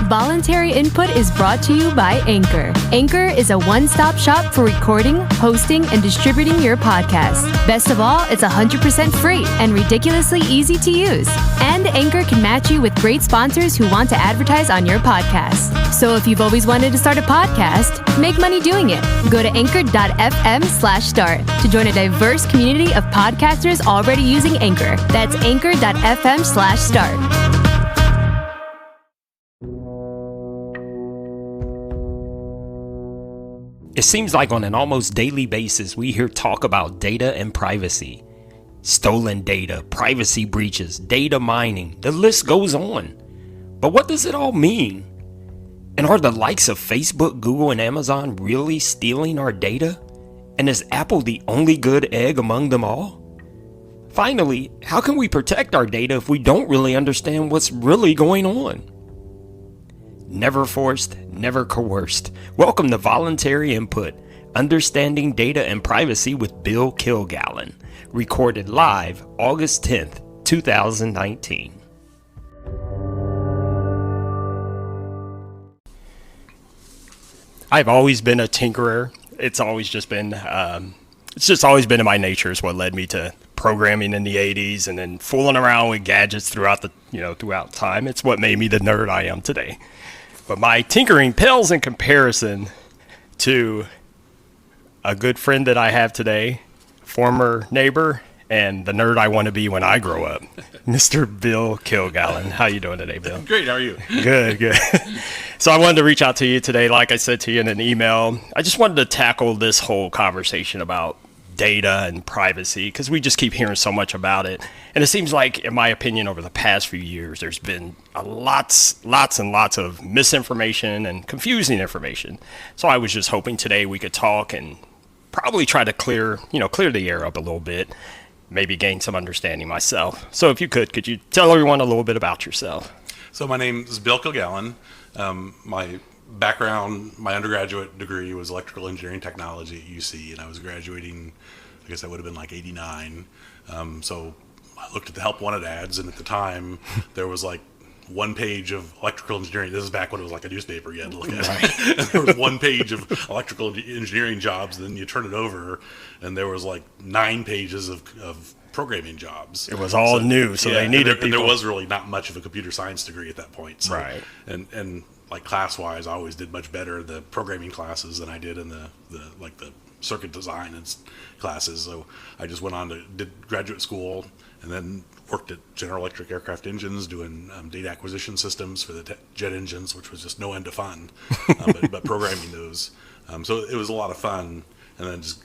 Voluntary input is brought to you by Anchor. Anchor is a one-stop shop for recording, hosting, and distributing your podcast. Best of all, it's 100% free and ridiculously easy to use. And Anchor can match you with great sponsors who want to advertise on your podcast. So if you've always wanted to start a podcast, make money doing it. Go to anchor.fm/start to join a diverse community of podcasters already using Anchor. That's anchor.fm/start. It seems like on an almost daily basis, we hear talk about data and privacy. Stolen data, privacy breaches, data mining, the list goes on. But what does it all mean? And are the likes of Facebook, Google, and Amazon really stealing our data? And is Apple the only good egg among them all? Finally, how can we protect our data if we don't really understand what's really going on? Never forced, never coerced. Welcome to Voluntary Input, Understanding Data and Privacy with Bill Kilgallon. Recorded live August 10th, 2019. I've always been a tinkerer. It's just always been in my nature. Is what led me to programming in the 80s and then fooling around with gadgets throughout time. It's what made me the nerd I am today. But my tinkering pales in comparison to a good friend that I have today, former neighbor, and the nerd I want to be when I grow up, Mr. Bill Kilgallon. How you doing today, Bill? Great, how are you? Good. So I wanted to reach out to you today, like I said to you in an email. I just wanted to tackle this whole conversation about data and privacy, because we just keep hearing so much about it. And it seems like, in my opinion, over the past few years, there's been lots and lots of misinformation and confusing information. So I was just hoping today we could talk and probably try to clear the air up a little bit, maybe gain some understanding myself. So if you could you tell everyone a little bit about yourself? So my name is Bill Kilgallon. My background, my undergraduate degree was electrical engineering technology at UC, and I was graduating, I guess that would have been like 89. So I looked at the help wanted ads, and at the time there was like one page of electrical engineering. This is back when it was like a newspaper you had to look at. Right. And there was one page of electrical engineering jobs, and then you turn it over, and there was like 9 pages of programming jobs. It was all new, so they needed people. And there was really not much of a computer science degree at that point. So, right. And like class-wise, I always did much better the programming classes than I did in the circuit design and classes. So I just went on to did graduate school and then worked at General Electric Aircraft Engines doing data acquisition systems for the jet engines, which was just no end of fun, but programming those. So it was a lot of fun, and then just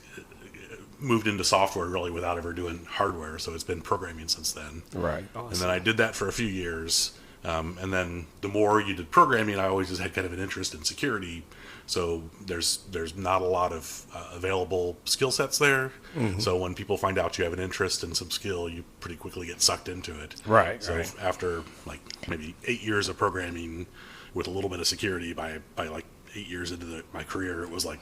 moved into software really without ever doing hardware. So it's been programming since then. Right. Awesome. And then I did that for a few years. And then the more you did programming, I always just had kind of an interest in security. So there's not a lot of available skill sets there. Mm-hmm. So when people find out you have an interest in some skill, you pretty quickly get sucked into it. Right. So after like maybe 8 years of programming with a little bit of security, by like 8 years into my career, it was like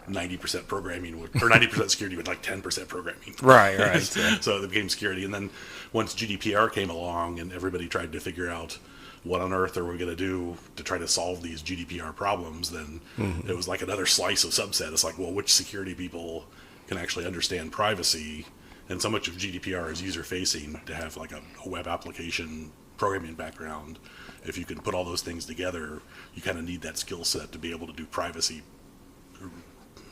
90% programming or 90% security with like 10% programming. Right. So it became security. And then once GDPR came along and everybody tried to figure out what on earth are we going to do to try to solve these GDPR problems, then it was like another slice of subset. It's like, well, which security people can actually understand privacy? And so much of GDPR is user-facing. To have like a web application programming background, if you can put all those things together, you kind of need that skill set to be able to do privacy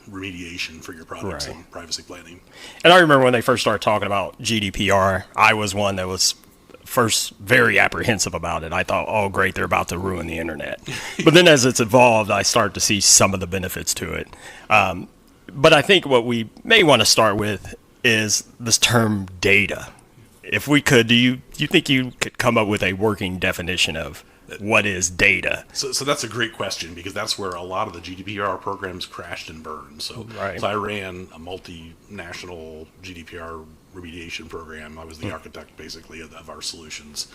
remediation for your products and privacy planning. And I remember when they first started talking about GDPR, I was one that was first very apprehensive about it. I thought, oh great, they're about to ruin the internet. But then as it's evolved, I started to see some of the benefits to it. But I think what we may want to start with is this term data. If we could, do you think you could come up with a working definition of what is data? So that's a great question, because that's where a lot of the GDPR programs crashed and burned. So I ran a multinational GDPR remediation program. I was the architect, basically, of our solutions.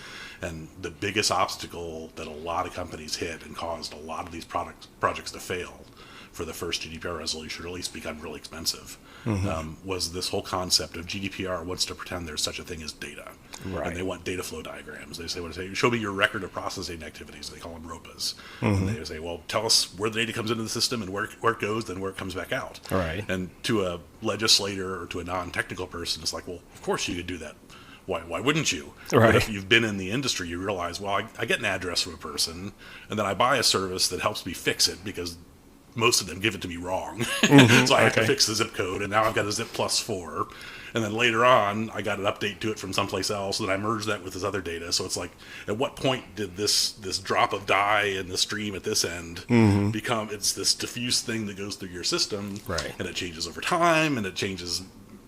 And the biggest obstacle that a lot of companies hit and caused a lot of these projects to fail for the first GDPR resolution, or at least become really expensive, was this whole concept of GDPR wants to pretend there's such a thing as data. Right. And they want data flow diagrams. They say, show me your record of processing activities. They call them ROPAs. And they say, well, tell us where the data comes into the system and where it goes, then where it comes back out. Right. And to a legislator or to a non-technical person, it's like, well, of course you could do that. Why wouldn't you? Right. But if you've been in the industry, you realize, well, I get an address from a person, and then I buy a service that helps me fix it because most of them give it to me wrong. So I have to fix the zip code, and now I've got a zip +4. And then later on, I got an update to it from someplace else, and I merged that with this other data. So it's like, at what point did this drop of dye in the stream at this end become, it's this diffuse thing that goes through your system, and it changes over time, and it changes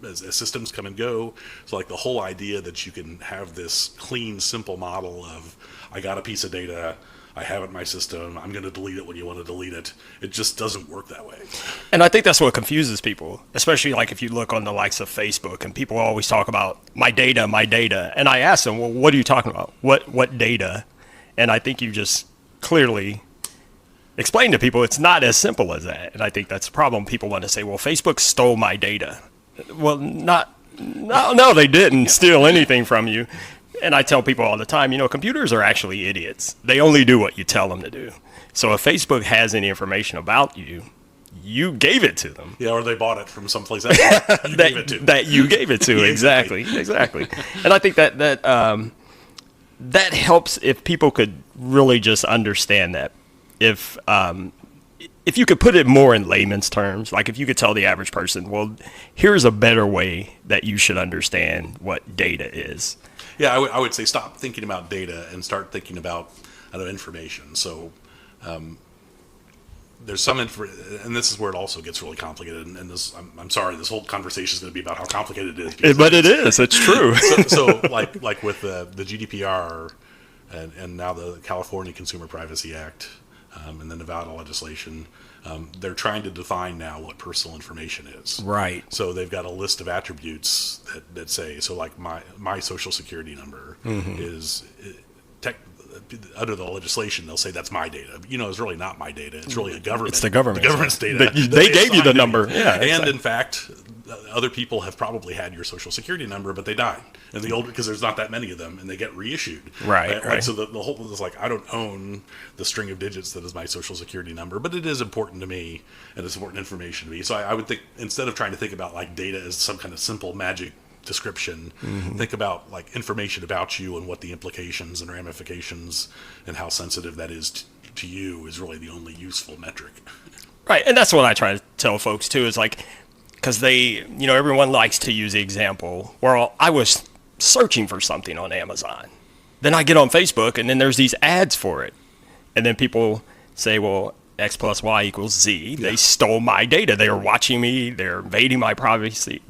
as systems come and go. So like the whole idea that you can have this clean, simple model of, I got a piece of data, I have it in my system, I'm going to delete it when you want to delete it. It just doesn't work that way. And I think that's what confuses people, especially like if you look on the likes of Facebook, and people always talk about my data. And I ask them, well, what are you talking about? What data? And I think you just clearly explain to people it's not as simple as that. And I think that's the problem. People want to say, well, Facebook stole my data. Well, no, they didn't steal anything from you. And I tell people all the time, computers are actually idiots. They only do what you tell them to do. So if Facebook has any information about you, you gave it to them. Yeah, or they bought it from someplace else you gave it to. That you gave it to, exactly. And I think that helps if people could really just understand that. If you could put it more in layman's terms, like if you could tell the average person, well, here's a better way that you should understand what data is. Yeah, I would say stop thinking about data and start thinking about information. So there's some and this is where it also gets really complicated. And this, I'm sorry, this whole conversation is going to be about how complicated it is. But it is. It's true. so like with the GDPR and now the California Consumer Privacy Act and the Nevada legislation, they're trying to define now what personal information is. Right. So they've got a list of attributes that say, so like my social security number is under the legislation, they'll say that's my data. But, it's really not my data. It's really a government. It's the government's data. They gave you the number. Yeah. And exactly. In fact, other people have probably had your social security number, but they died. And because there's not that many of them, and they get reissued. Right. So the whole thing is like, I don't own the string of digits that is my social security number, but it is important to me, and it's important information to me. So I would think, instead of trying to think about like data as some kind of simple magic description, think about like information about you and what the implications and ramifications and how sensitive that is to you is really the only useful metric. Right. And that's what I try to tell folks too, is like, because everyone likes to use the example where I was searching for something on Amazon. Then I get on Facebook and then there's these ads for it. And then people say, well, X plus Y equals Z. They stole my data. They are watching me. They're invading my privacy.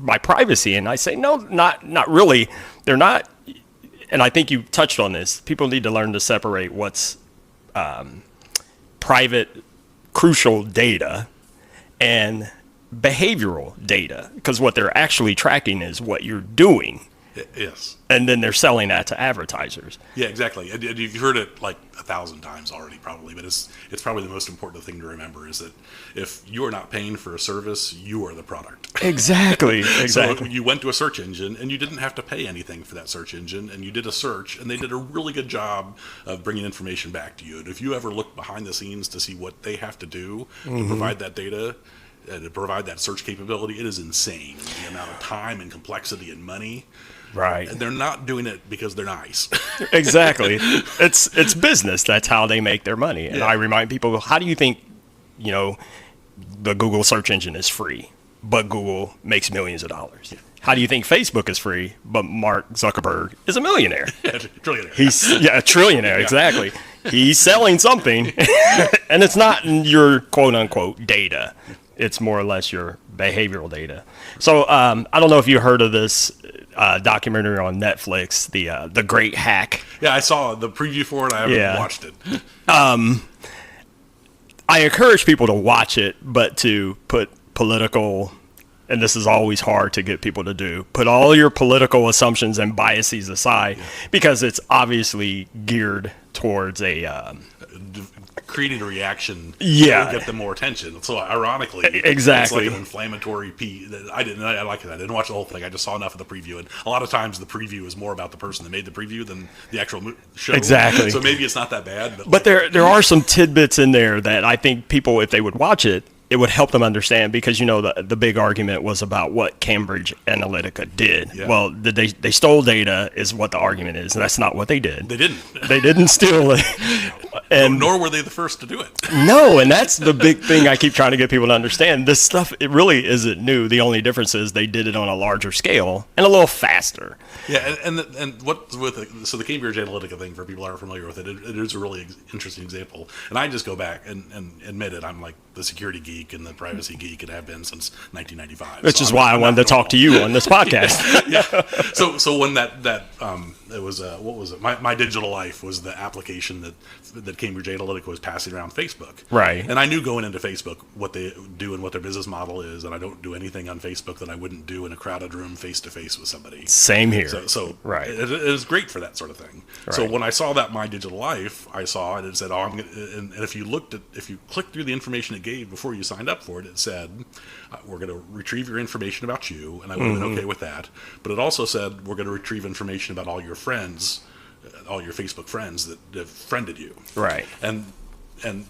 And I say, no, not really. They're not. And I think you touched on this. People need to learn to separate what's private, crucial data and behavioral data, because what they're actually tracking is what you're doing. Yes. And then they're selling that to advertisers. Yeah, exactly. And you've heard it like 1,000 times already, probably. But it's probably the most important thing to remember is that if you are not paying for a service, you are the product. Exactly. So you went to a search engine and you didn't have to pay anything for that search engine, and you did a search, and they did a really good job of bringing information back to you. And if you ever look behind the scenes to see what they have to do to provide that data, to provide that search capability, it is insane. The amount of time and complexity and money. Right. And they're not doing it because they're nice. Exactly. It's business. That's how they make their money. And I remind people, how do you think, the Google search engine is free, but Google makes millions of dollars? Yeah. How do you think Facebook is free, but Mark Zuckerberg is a millionaire? Trillionaire. He's a trillionaire, exactly. He's selling something, and it's not your quote-unquote data. It's more or less your behavioral data. So I don't know if you heard of this documentary on Netflix, the Great Hack. Yeah, I saw the preview for it. I haven't watched it. I encourage people to watch it, but to put political, and this is always hard to get people to do, put all your political assumptions and biases aside, because it's obviously geared towards a creating a reaction Yeah. that would get them more attention. So ironically, Exactly. it's like an inflammatory piece. I like it. I didn't watch the whole thing. I just saw enough of the preview, and a lot of times the preview is more about the person that made the preview than the actual show. Exactly. So maybe it's not that bad. But there are some tidbits in there that I think people, if they would watch it, it would help them understand, because, the big argument was about what Cambridge Analytica did. Yeah. Well, they stole data is what the argument is, and that's not what they did. They didn't. They didn't steal it. And Nor were they the first to do it. no, and that's the big thing I keep trying to get people to understand. This stuff, it really isn't new. The only difference is they did it on a larger scale and a little faster. Yeah, and what with so the Cambridge Analytica thing, for people who aren't familiar with it, it is a really interesting example. And I just go back and admit it. I'm like the security geek and the privacy geek, and have been since 1995. Which is why I wanted to talk to you on this podcast. Yeah. So when that it was what was it? My Digital Life was the application that Cambridge Analytica was passing around Facebook. Right. And I knew going into Facebook what they do and what their business model is, and I don't do anything on Facebook that I wouldn't do in a crowded room face to face with somebody. Same here. So right. it is great for that sort of thing. Right. So when I saw that My Digital Life, I saw it and it said, and if you clicked through the information it gave before you signed up for it, it said, we're going to retrieve your information about you, and I would have been okay with that. But it also said, we're going to retrieve information about all your friends, all your Facebook friends that have friended you. Right. And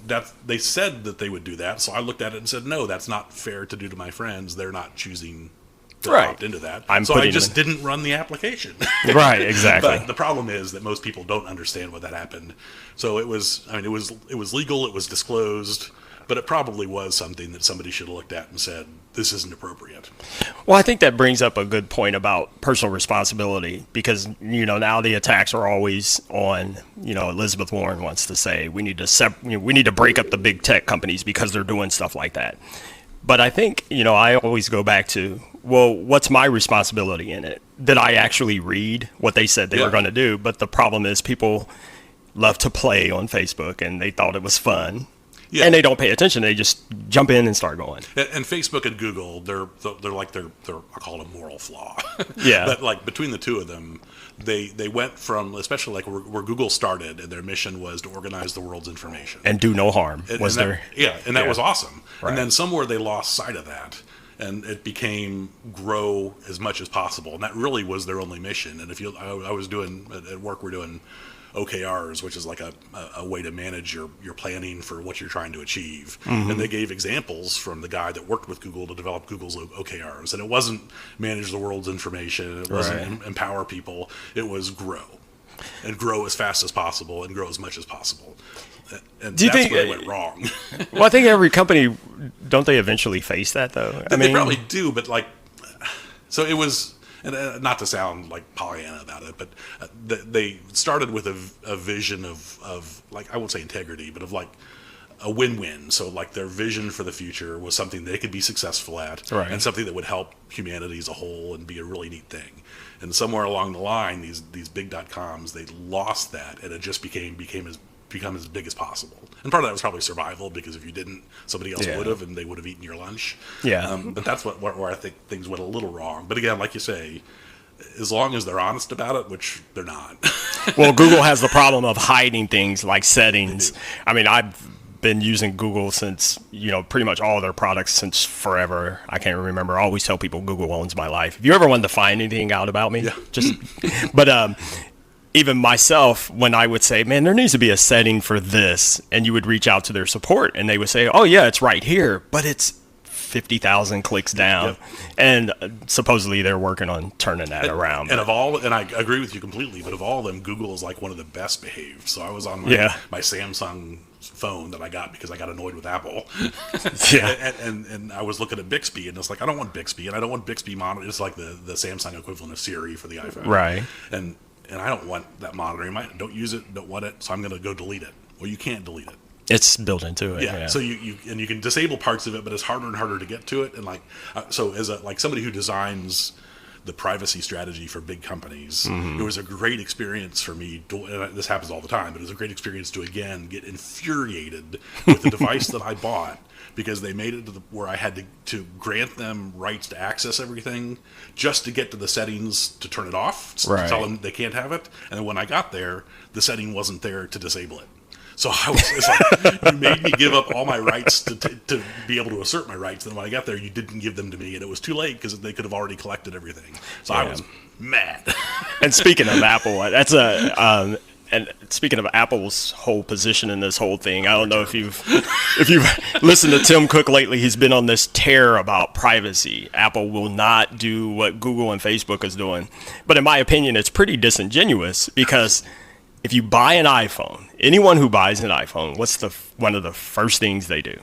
that they said that they would do that, so I looked at it and said, no, that's not fair to do to my friends. They're not choosing to opt into that. So I just didn't run the application. Right, exactly. But the problem is that most people don't understand what that happened. So it was legal, it was disclosed, but it probably was something that somebody should have looked at and said, this isn't appropriate. Well, I think that brings up a good point about personal responsibility, because, now the attacks are always on, Elizabeth Warren wants to say we need to break up the big tech companies because they're doing stuff like that. But I think, I always go back to, well, what's my responsibility in it? Did I actually read what they said they were going to do? But the problem is people love to play on Facebook, and they thought it was fun. Yeah. And they don't pay attention. They just jump in and start going. And Facebook and Google, they're like their I call it a moral flaw. Yeah. But like between the two of them, they went from, especially like where Google started, and their mission was to organize the world's information and do no harm. That was awesome. Right. And then somewhere they lost sight of that, and it became grow as much as possible, and that really was their only mission. And I was doing at work, we're doing OKRs, which is like a way to manage your planning for what you're trying to achieve. Mm-hmm. And they gave examples from the guy that worked with Google to develop Google's OKRs. And it wasn't manage the world's information. It wasn't empower people. It was grow. And grow as fast as possible and grow as much as possible. And that's where it went wrong. Well, I think every company, don't they eventually face that, though? They probably do, but so it was... And not to sound like Pollyanna about it, but they started with a vision of like, I won't say integrity, but of like a win-win. So like their vision for the future was something they could be successful at, and something that would help humanity as a whole and be a really neat thing. And somewhere along the line, these big .coms, they lost that, and it just become as big as possible. And part of that was probably survival, because if you didn't, somebody else would have, and they would have eaten your lunch. Yeah. But that's where I think things went a little wrong. But again, like you say, as long as they're honest about it, which they're not. Well, Google has the problem of hiding things like settings. I mean, I've been using Google since, pretty much all of their products since forever. I can't remember. I always tell people Google owns my life. If you ever wanted to find anything out about me, but even myself, when I would say, man, there needs to be a setting for this, and you would reach out to their support, and they would say, oh, yeah, it's right here, but it's 50,000 clicks down. Yep. And supposedly they're working on turning that around. And I agree with you completely, but of all of them, Google is like one of the best behaved. So I was on my Samsung phone that I got because I got annoyed with Apple. And I was looking at Bixby, and it's like, I don't want Bixby, and I don't want Bixby monitor. It's like the Samsung equivalent of Siri for the iPhone. Right. And I don't want that monitoring. I don't use it, don't want it, so I'm going to go delete it. Well, you can't delete it. It's built into it. Yeah. So you can disable parts of it, but it's harder and harder to get to it. And so as somebody who designs the privacy strategy for big companies, it was a great experience for me. And this happens all the time, but it was a great experience to again get infuriated with the device that I bought, because they made it to where I had to grant them rights to access everything just to get to the settings to turn it off, to tell them they can't have it. And then when I got there, the setting wasn't there to disable it. So it's like, you made me give up all my rights to be able to assert my rights. Then when I got there, you didn't give them to me, and it was too late because they could have already collected everything. So I was mad. And speaking of Apple, that's and speaking of Apple's whole position in this whole thing, I don't know if you've listened to Tim Cook lately. He's been on this tear about privacy. Apple will not do what Google and Facebook is doing. But in my opinion, it's pretty disingenuous because if you buy an iPhone, anyone who buys an iPhone, what's one of the first things they do?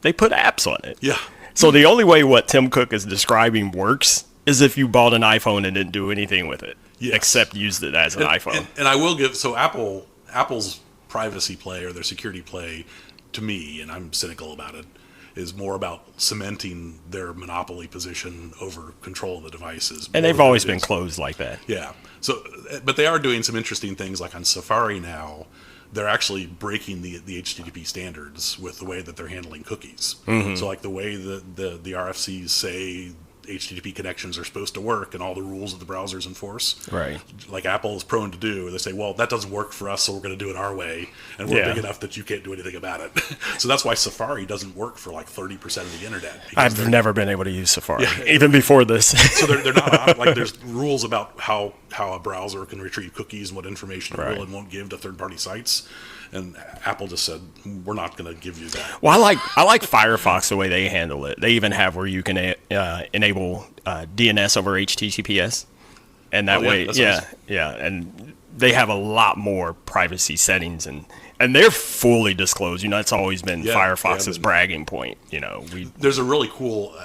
They put apps on it. Yeah. So the only way what Tim Cook is describing works is if you bought an iPhone and didn't do anything with it. Yes. Except used it as an iPhone. And I will give, so Apple's privacy play or their security play, to me, and I'm cynical about it, is more about cementing their monopoly position over control of the devices. And they've always been closed like that. Yeah. So, but they are doing some interesting things, like on Safari now. They're actually breaking the HTTP standards with the way that they're handling cookies. Mm-hmm. So, like the way that the RFCs say HTTP connections are supposed to work and all the rules that the browsers enforce. Right. Like Apple is prone to do. They say, well, that doesn't work for us, so we're going to do it our way. And we're big enough that you can't do anything about it. So that's why Safari doesn't work for like 30% of the internet. I've never been able to use Safari, even before this. So they're not, like there's rules about how a browser can retrieve cookies and what information it will and won't give to third-party sites. And Apple just said, we're not going to give you that. Well, I like Firefox the way they handle it. They even have where you can enable DNS over HTTPS. And that way, and they have a lot more privacy settings. And they're fully disclosed. It's always been Firefox's bragging point. There's a really cool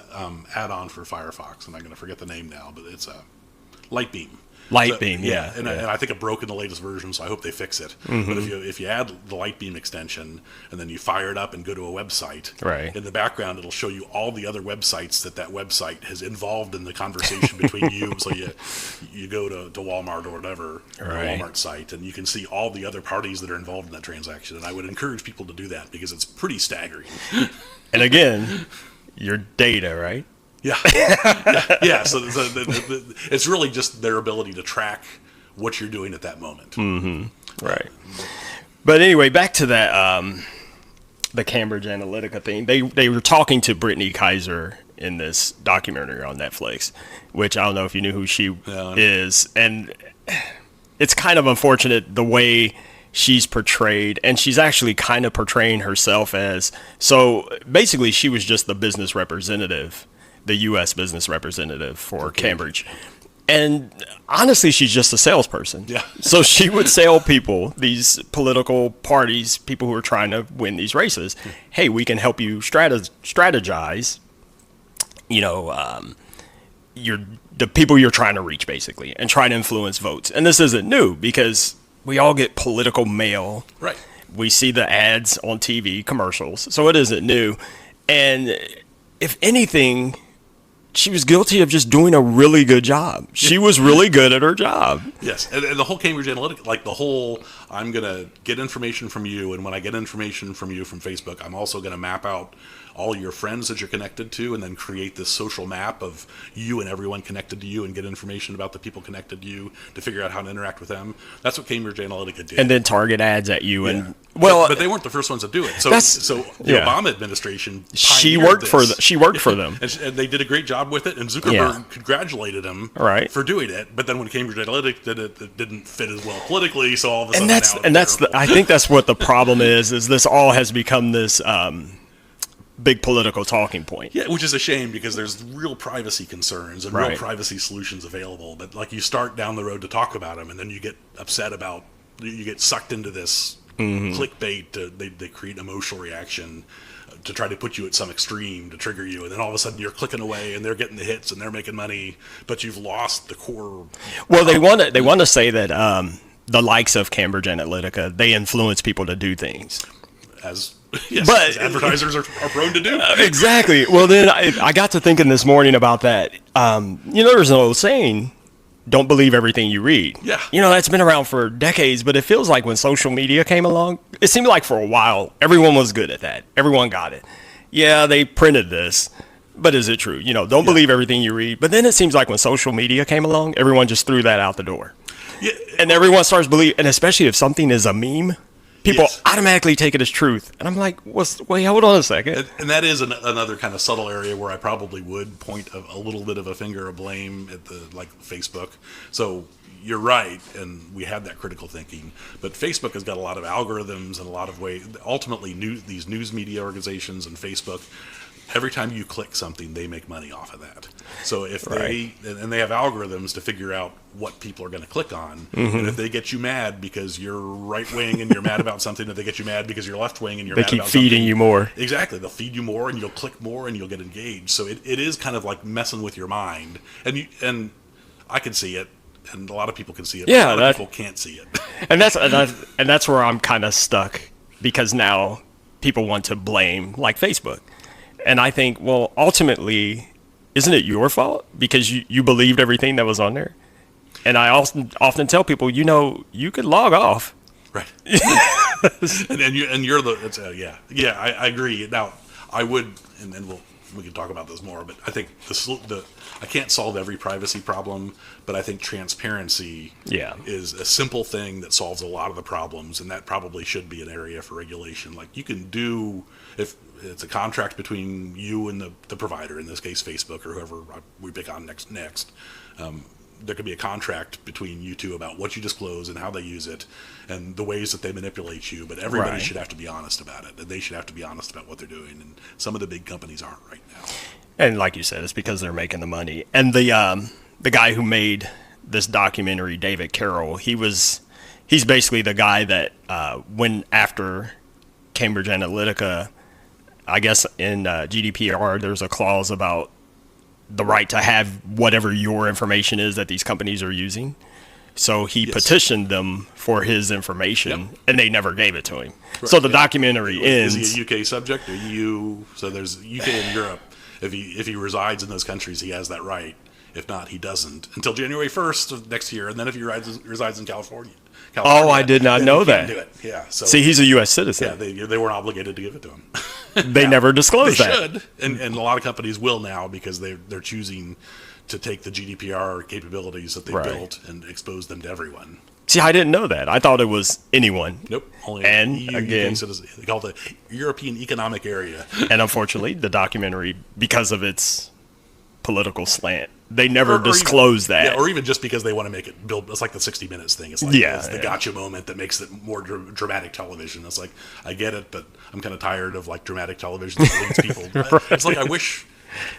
add-on for Firefox, and I'm going to forget the name now, but it's a Lightbeam. Lightbeam, and I think it broke in the latest version, so I hope they fix it. Mm-hmm. But if you add the Lightbeam extension and then you fire it up and go to a website, in the background it'll show you all the other websites that website has involved in the conversation between you. So you go to Walmart or whatever, or a Walmart site, and you can see all the other parties that are involved in that transaction. And I would encourage people to do that because it's pretty staggering. And again, your data, right? Yeah. So it's really just their ability to track what you're doing at that moment. Mm-hmm. Right. But anyway, back to that the Cambridge Analytica thing. They were talking to Brittany Kaiser in this documentary on Netflix, which I don't know if you knew who she is, and it's kind of unfortunate the way she's portrayed, and she's actually kind of portraying herself as, so basically she was just the business representative, the U.S. business representative for Cambridge. And honestly, she's just a salesperson. Yeah. So she would sell people, these political parties, people who are trying to win these races. Hey, we can help you strategize, the people you're trying to reach, basically, and try to influence votes. And this isn't new because we all get political mail. Right. We see the ads on TV, commercials. So it isn't new. And if anything, she was guilty of just doing a really good job. She was really good at her job. Yes, and the whole Cambridge Analytica, like the whole, I'm going to get information from you, and when I get information from you from Facebook, I'm also going to map out all your friends that you're connected to, and then create this social map of you and everyone connected to you, and get information about the people connected to you to figure out how to interact with them. That's what Cambridge Analytica did. And then target ads at you. And but they weren't the first ones to do it. So the Obama administration, she worked for them, and they did a great job with it. And Zuckerberg congratulated him for doing it. But then when Cambridge Analytica did it didn't fit as well politically. So all of a sudden, I think that's what the problem is this all has become this big political talking point. Yeah, which is a shame because there's real privacy concerns and real privacy solutions available. But like you start down the road to talk about them, and then you get upset about, you get sucked into this clickbait. They create an emotional reaction to try to put you at some extreme to trigger you, and then all of a sudden you're clicking away, and they're getting the hits and they're making money, but you've lost the core. Well, they want to say that the likes of Cambridge Analytica, they influence people to do things. As advertisers are prone to do. Exactly. Well, then I got to thinking this morning about that. There's an old saying, don't believe everything you read. Yeah. That's been around for decades, but it feels like when social media came along, it seemed like for a while, everyone was good at that. Everyone got it. Yeah, they printed this, but is it true? Don't believe everything you read. But then it seems like when social media came along, everyone just threw that out the door. Yeah. And everyone starts believing, and especially if something is a meme, people Yes. automatically take it as truth. And I'm like, wait, hold on a second. And that is another kind of subtle area where I probably would point a little bit of a finger of blame at Facebook. So you're right, and we had that critical thinking. But Facebook has got a lot of algorithms and a lot of ways. Ultimately, these news media organizations and Facebook, every time you click something, they make money off of that. So if they have algorithms to figure out what people are going to click on, and if they get you mad because you're right wing and you're mad about something, if they get you mad because you're left wing and you're They mad keep about feeding something, you more. Exactly, they'll feed you more, and you'll click more, and you'll get engaged. So it is kind of like messing with your mind, and I can see it, and a lot of people can see it. Yeah, but a lot of people can't see it. And that's where I'm kind of stuck, because now people want to blame like Facebook. And I think, well, ultimately, isn't it your fault because you believed everything that was on there? And I often tell people, you could log off. Right. and you're the I agree. Now I would, and then we can talk about this more, but I think I can't solve every privacy problem, but I think transparency is a simple thing that solves a lot of the problems, and that probably should be an area for regulation. Like, you can do, if it's a contract between you and the provider, in this case Facebook or whoever we pick on next, there could be a contract between you two about what you disclose and how they use it and the ways that they manipulate you, but everybody should have to be honest about it, and they should have to be honest about what they're doing, and some of the big companies aren't right now. And like you said, it's because they're making the money. And the guy who made this documentary, David Carroll, he's basically the guy that went after Cambridge Analytica. I guess in GDPR, there's a clause about the right to have whatever your information is that these companies are using. So he petitioned them for his information, and they never gave it to him. Right. So the documentary ends. Is he a UK subject or EU? So there's UK and Europe. If he resides in those countries, he has that right. If not, he doesn't until January 1st of next year. And then if he resides in California, I did not know that. Do it. Yeah. So, see, he's a U.S. citizen. Yeah, they weren't obligated to give it to him. They never disclosed that. They should, and a lot of companies will now, because they're choosing to take the GDPR capabilities that they built and expose them to everyone. See, I didn't know that. I thought it was anyone. Nope. Only and EU, again, they call it the European Economic Area. And unfortunately, the documentary, because of its political slant, they never disclosed that. Yeah, or even just because they want to make it build. It's like the 60 Minutes thing. It's like it's the gotcha moment that makes it more dramatic television. It's like, I get it, but I'm kind of tired of like dramatic television that leads people. It's like, I wish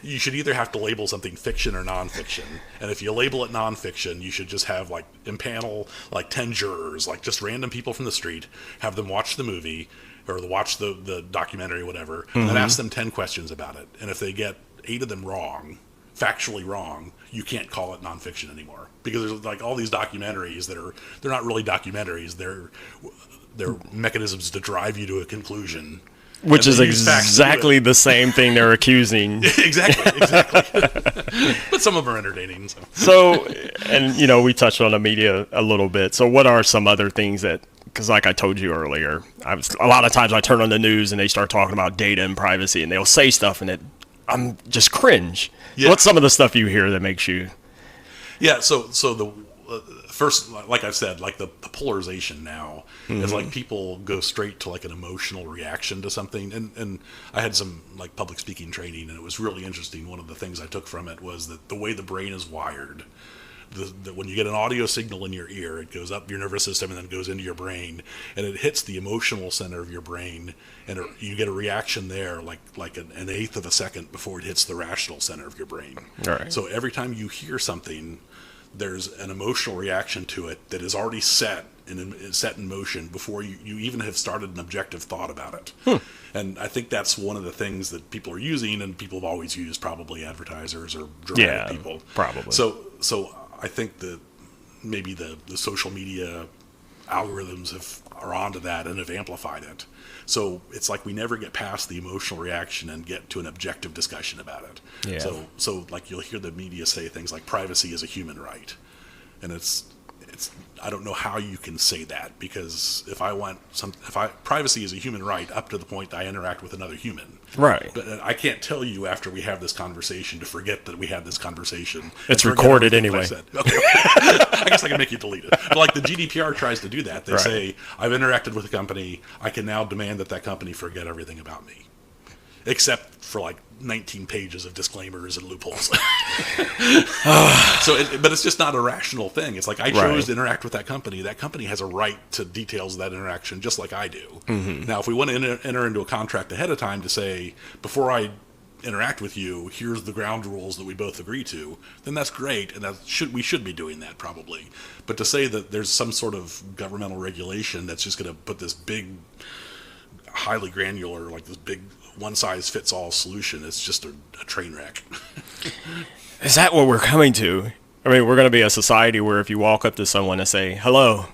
you should either have to label something fiction or nonfiction. And if you label it nonfiction, you should just have like impanel like 10 jurors, like just random people from the street, have them watch the movie or watch the documentary or whatever, and then ask them 10 questions about it. And if they get 8 of them wrong, factually wrong, you can't call it nonfiction anymore, because there's like all these documentaries they're not really documentaries. They're mechanisms to drive you to a conclusion, which is exactly the same thing they're accusing. exactly. But some of them are entertaining. So, and we touched on the media a little bit. So what are some other things that, because like I told you earlier, a lot of times I turn on the news and they start talking about data and privacy, and they'll say stuff and I'm just cringe. Yeah. What's some of the stuff you hear that makes you? Yeah, so the first, like I've said, like the polarization now is like people go straight to like an emotional reaction to something. And I had some like public speaking training, and it was really interesting. One of the things I took from it was that the way the brain is wired, when you get an audio signal in your ear, it goes up your nervous system and then goes into your brain, and it hits the emotional center of your brain, and you get a reaction there like an eighth of a second before it hits the rational center of your brain. All right. So every time you hear something, there's an emotional reaction to it that is already set in motion before you even have started an objective thought about it. And I think that's one of the things that people are using, and people have always used, probably advertisers or dramatic people. Probably. So I think that maybe the social media algorithms are onto that and have amplified it. So it's like we never get past the emotional reaction and get to an objective discussion about it. Yeah. So like you'll hear the media say things like privacy is a human right, and I don't know how you can say that, because privacy is a human right up to the point that I interact with another human. Right. But I can't tell you after we have this conversation to forget that we had this conversation. It's recorded anyway. Okay. I guess I can make you delete it. But like the GDPR tries to do that. They say, I've interacted with a company. I can now demand that company forget everything about me, except for like 19 pages of disclaimers and loopholes. But it's just not a rational thing. It's like I chose to interact with that company. That company has a right to details of that interaction, just like I do. Now, if we want to enter into a contract ahead of time to say, before I interact with you, here's the ground rules that we both agree to, then that's great, and we should be doing that probably. But to say that there's some sort of governmental regulation that's just going to put this big, highly granular, like this big one-size-fits-all solution, it's just a train wreck. Is that what we're coming to? I mean, we're going to be a society where if you walk up to someone and say, hello,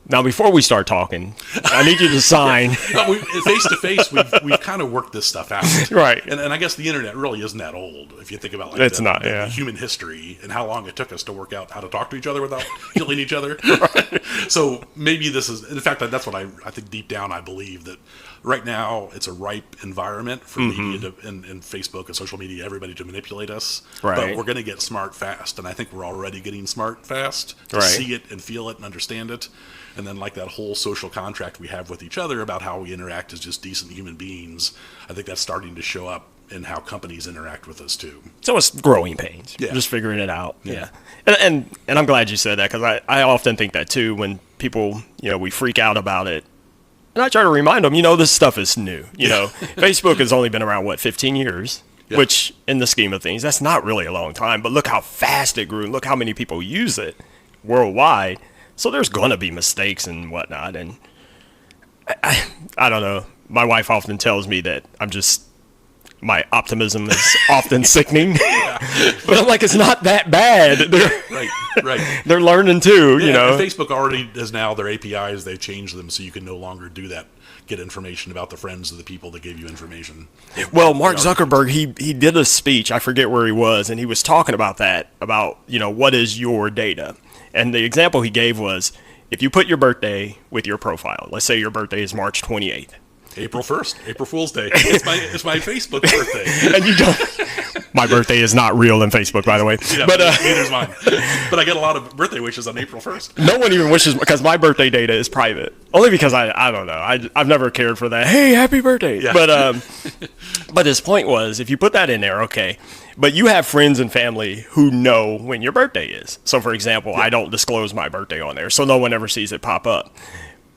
now before we start talking, I need you to sign. Face-to-face, we've kind of worked this stuff out. Right. And I guess the internet really isn't that old, if you think about like the human history and how long it took us to work out how to talk to each other without killing each other. Right. So maybe this is, in fact, that's what I think deep down I believe, that right now it's a ripe environment for media and Facebook and social media, everybody to manipulate us. Right. But we're going to get smart fast, and I think we're already getting smart fast to see it and feel it and understand it. And then like that whole social contract we have with each other about how we interact as just decent human beings, I think that's starting to show up in how companies interact with us too. So it's growing pains. Yeah. Just figuring it out. Yeah. And I'm glad you said that, because I often think that too when people, we freak out about it. And I try to remind them, this stuff is new. Facebook has only been around, 15 years? Yeah. Which, in the scheme of things, that's not really a long time. But look how fast it grew. Look how many people use it worldwide. So there's going to be mistakes and whatnot. And I don't know. My wife often tells me that my optimism is often sickening. But I'm like, it's not that bad. Right. They're learning too, And Facebook already has now their APIs. They've changed them so you can no longer do that. Get information about the friends of the people that gave you information. Well, Mark Zuckerberg, he did a speech. I forget where he was, and he was talking about that, about, what is your data? And the example he gave was, if you put your birthday with your profile, let's say your birthday is March 28th. April 1st, April Fool's Day. It's my Facebook birthday. And you don't. My birthday is not real in Facebook, by the way. Yeah, but neither's mine. But I get a lot of birthday wishes on April 1st. No one even wishes, because my birthday data is private. Only because I don't know. I've never cared for that. Hey, happy birthday. Yeah. But his point was, if you put that in there, okay. But you have friends and family who know when your birthday is. So, for example, I don't disclose my birthday on there, so no one ever sees it pop up.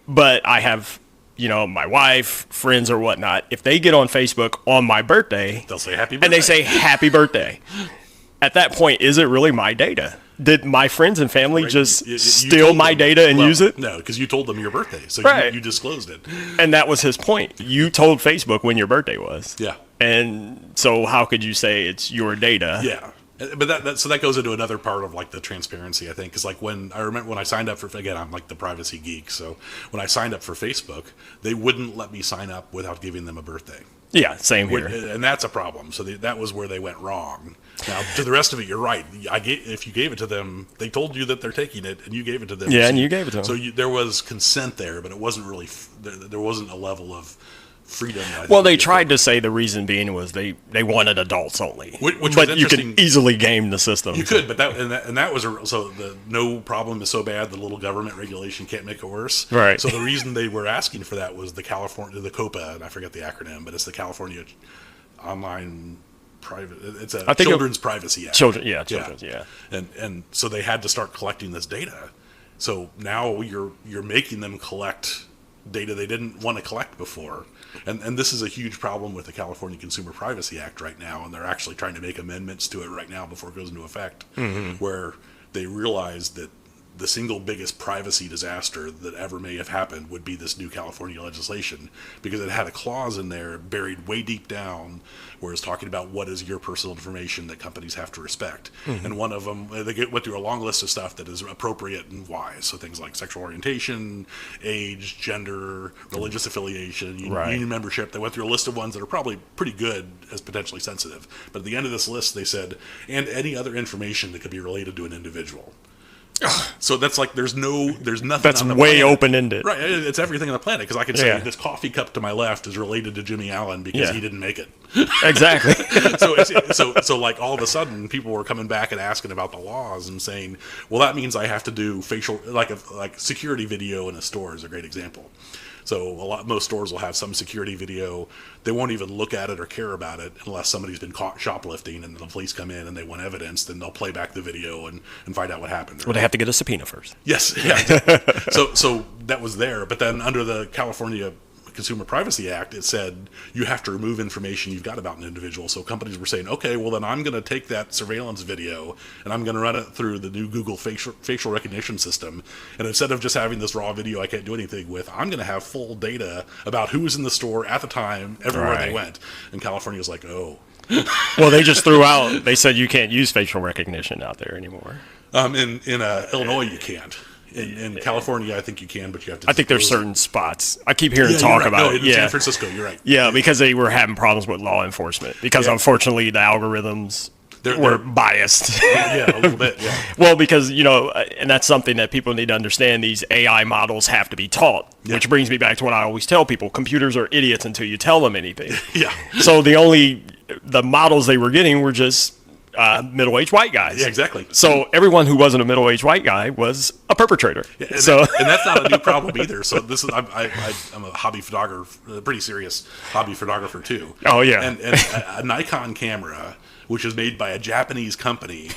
But I have, my wife, friends or whatnot. If they get on Facebook on my birthday, they'll say happy birthday. And they say happy birthday. At that point, is it really my data? Did my friends and family just steal my data and use it? No, because you told them your birthday, so you disclosed it. And that was his point. You told Facebook when your birthday was. Yeah. And so how could you say it's your data? Yeah. But so that goes into another part of like the transparency, I think, is like I remember when I signed up for, again, I'm like the privacy geek. So when I signed up for Facebook, they wouldn't let me sign up without giving them a birthday. Yeah, same here. And that's a problem. So that was where they went wrong. Now, to the rest of it, you're right. If you gave it to them, they told you that they're taking it, and you gave it to them. Yeah, and you gave it to them. So there was consent there, but it wasn't really, there wasn't a level of freedom. Well, they tried to say the reason being was they wanted adults only. Which but you could easily game the system. You could, but that was so the no problem is so bad the little government regulation can't make it worse. Right. So the reason they were asking for that was the COPA, and I forget the acronym, but it's the California Online Private. It's a Children's Privacy Act. Children's. And so they had to start collecting this data. So now you're making them collect data they didn't want to collect before. And this is a huge problem with the California Consumer Privacy Act right now, and they're actually trying to make amendments to it right now before it goes into effect, where they realize that the single biggest privacy disaster that ever may have happened would be this new California legislation, because it had a clause in there buried way deep down where it's talking about what is your personal information that companies have to respect. And one of them, they went through a long list of stuff that is appropriate and wise. So things like sexual orientation, age, gender, religious affiliation, union membership. They went through a list of ones that are probably pretty good as potentially sensitive. But at the end of this list, they said, and any other information that could be related to an individual. So that's like there's nothing. That's on the way planet. open-ended. Right? It's everything on the planet because I could say Yeah. this coffee cup to my left is related to Jimmy Allen because he didn't make it. Exactly. So like all of a sudden people were coming back and asking about the laws and saying, well, that means I have to do facial like security video in a store is a great example. So most stores will have some security video. They won't even look at it or care about it unless somebody's been caught shoplifting and the police come in and they want evidence. Then they'll play back the video and find out what happened. Well, they have to get a subpoena first. Yes, yeah. Exactly. So that was there, but then under the California Consumer Privacy Act, it said you have to remove information you've got about an individual. So companies were saying, okay, well then I'm going to take that surveillance video and I'm going to run it through the new Google facial recognition system. And instead of just having this raw video I can't do anything with, I'm going to have full data about who was in the store at the time, everywhere they went. And California was like, oh. Well, they just threw out. They said you can't use facial recognition out there anymore. In Illinois, you can't. In California, I think you can, but you have to. I think there's certain spots. I keep hearing talk right. about no, it. in San Francisco, you're right. Yeah, because they were having problems with law enforcement because unfortunately the algorithms were biased. Yeah, a little bit. Yeah. Well, because and that's something that people need to understand. These AI models have to be taught, which brings me back to what I always tell people: computers are idiots until you tell them anything. Yeah. So the models they were getting were just middle-aged white guys. Yeah, exactly. So everyone who wasn't a middle-aged white guy was a perpetrator. Yeah, and that's not a new problem either. So this is I'm a hobby photographer, a pretty serious hobby photographer too. Oh yeah. And a Nikon camera, which is made by a Japanese company,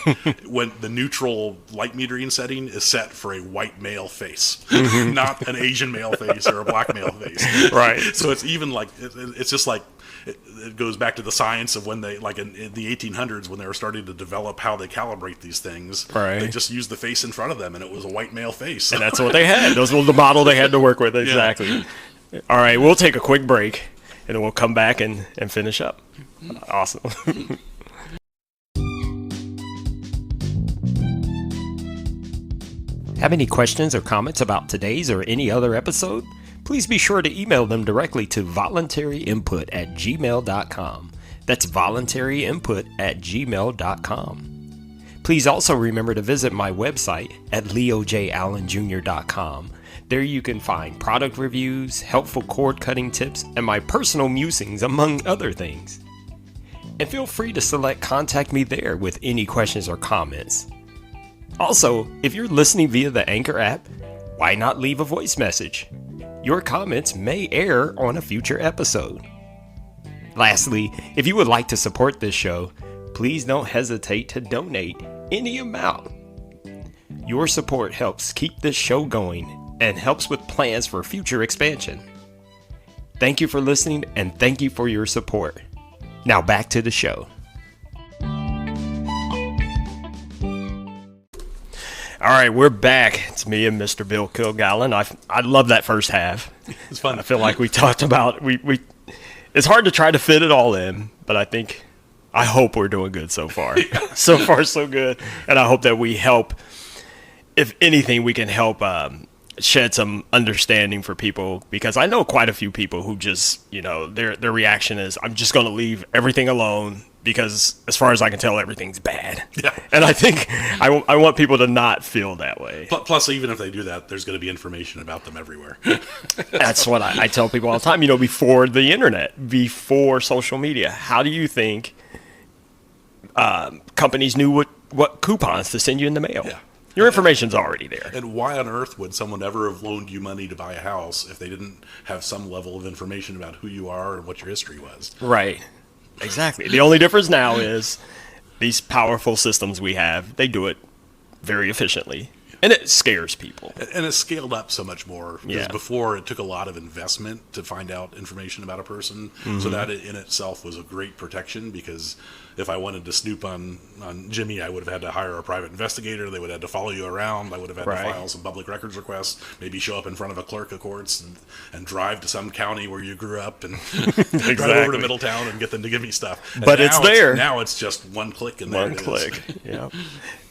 when the neutral light metering setting is set for a white male face, not an Asian male face or a black male face. Right. So it's even like it's just like. It goes back to the science of when they, like in the 1800s, when they were starting to develop how they calibrate these things. Right. They just used the face in front of them, and it was a white male face. And that's what they had. Those were the model they had to work with. Exactly. Yeah. All right, we'll take a quick break, and then we'll come back and finish up. Awesome. Have any questions or comments about today's or any other episode? Please be sure to email them directly to voluntaryinput@gmail.com. That's voluntaryinput@gmail.com. Please also remember to visit my website at leojallenjr.com. There you can find product reviews, helpful cord cutting tips, and my personal musings, among other things. And feel free to select Contact Me there with any questions or comments. Also, if you're listening via the Anchor app, why not leave a voice message? Your comments may air on a future episode. Lastly, if you would like to support this show, please don't hesitate to donate any amount. Your support helps keep this show going and helps with plans for future expansion. Thank you for listening and thank you for your support. Now back to the show. All right, we're back. It's me and Mr. Bill Kilgallon. I love that first half. It's fun. I feel like we talked about we. It's hard to try to fit it all in, but I hope we're doing good so far. So far, so good, and I hope that we help. If anything, we can help shed some understanding for people, because I know quite a few people who just their reaction is, I'm just going to leave everything alone. Because as far as I can tell, everything's bad. Yeah. And I think I want people to not feel that way. Plus, even if they do that, there's going to be information about them everywhere. That's what I tell people all the time. Before the internet, before social media, how do you think companies knew what coupons to send you in the mail? Yeah. Your information's already there. And why on earth would someone ever have loaned you money to buy a house if they didn't have some level of information about who you are and what your history was? Right. Exactly. The only difference now is these powerful systems we have, they do it very efficiently. And it scares people. And it's scaled up so much more. Because before, it took a lot of investment to find out information about a person. Mm-hmm. So that in itself was a great protection, because if I wanted to snoop on Jimmy, I would have had to hire a private investigator. They would have had to follow you around. I would have had to file some public records requests, maybe show up in front of a clerk of courts and drive to some county where you grew up and drive over to Middletown and get them to give me stuff. But it's there. Now it's just one click and there it is. One click, yeah.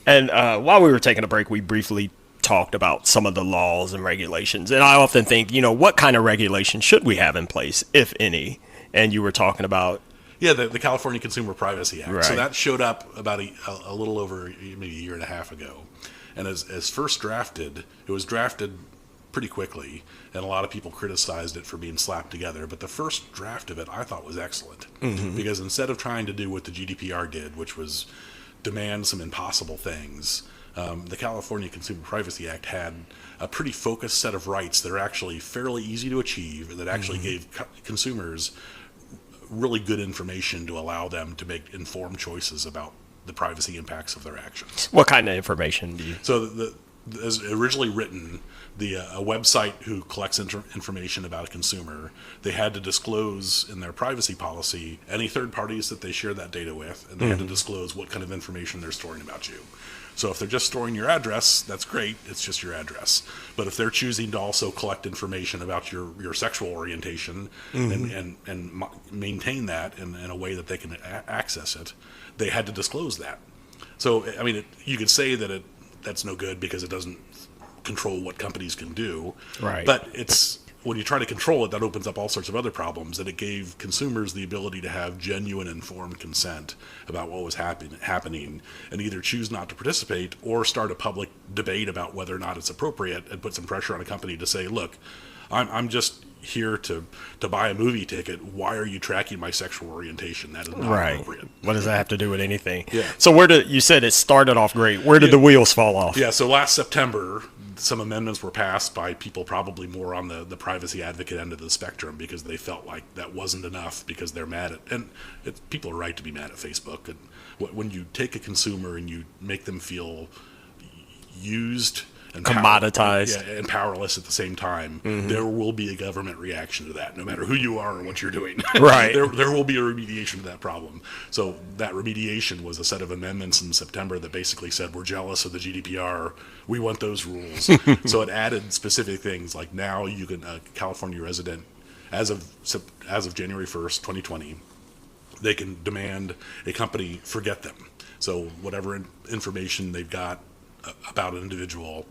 And while we were taking a break, we briefly talked about some of the laws and regulations. And I often think, what kind of regulation should we have in place, if any? And you were talking about... Yeah, the California Consumer Privacy Act. Right. So that showed up about a little over maybe a year and a half ago. And as first drafted, it was drafted pretty quickly, and a lot of people criticized it for being slapped together. But the first draft of it I thought was excellent, because instead of trying to do what the GDPR did, which was demand some impossible things, the California Consumer Privacy Act had a pretty focused set of rights that are actually fairly easy to achieve, and that actually gave consumers really good information to allow them to make informed choices about the privacy impacts of their actions. What kind of information do you? So as originally written, a website who collects information about a consumer, they had to disclose in their privacy policy any third parties that they share that data with, and they had to disclose what kind of information they're storing about you. So if they're just storing your address, that's great, it's just your address. But if they're choosing to also collect information about your sexual orientation and maintain that in a way that they can access it, they had to disclose that. So, I mean, you could say that that's no good because it doesn't control what companies can do. Right. But when you try to control it, that opens up all sorts of other problems, and it gave consumers the ability to have genuine informed consent about what was happening, and either choose not to participate or start a public debate about whether or not it's appropriate, and put some pressure on a company to say, look, I'm just here to buy a movie ticket. Why are you tracking my sexual orientation? That is not appropriate. What does that have to do with anything? Yeah. So you said it started off great. Where did the wheels fall off? Yeah, so last September, some amendments were passed by people probably more on the privacy advocate end of the spectrum, because they felt like that wasn't enough, because they're mad at, and people are right to be mad at Facebook. And when you take a consumer and you make them feel used and commoditized and powerless at the same time, there will be a government reaction to that, no matter who you are or what you're doing. Right. There will be a remediation to that problem. So that remediation was a set of amendments in September that basically said, we're jealous of the GDPR, we want those rules. So it added specific things, like now you can, a California resident, as of January 1st, 2020, they can demand a company forget them. So whatever information they've got about an individual,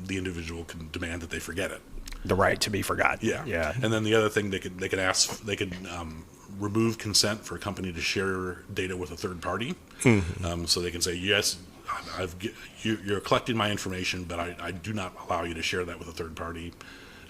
the individual can demand that they forget it. The right to be forgotten. Yeah. And then the other thing, they could remove consent for a company to share data with a third party. So they can say, yes, you're collecting my information, but I do not allow you to share that with a third party.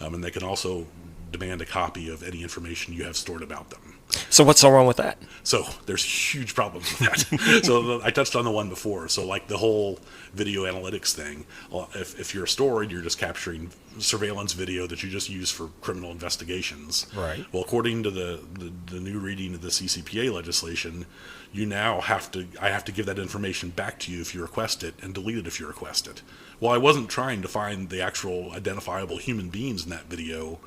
And they can also demand a copy of any information you have stored about them. So what's so wrong with that? So there's huge problems with that. So I touched on the one before. So like the whole video analytics thing, well, if you're a store and you're just capturing surveillance video that you just use for criminal investigations. Right. Well, according to the new reading of the CCPA legislation, I have to give that information back to you if you request it, and delete it if you request it. Well, I wasn't trying to find the actual identifiable human beings in that video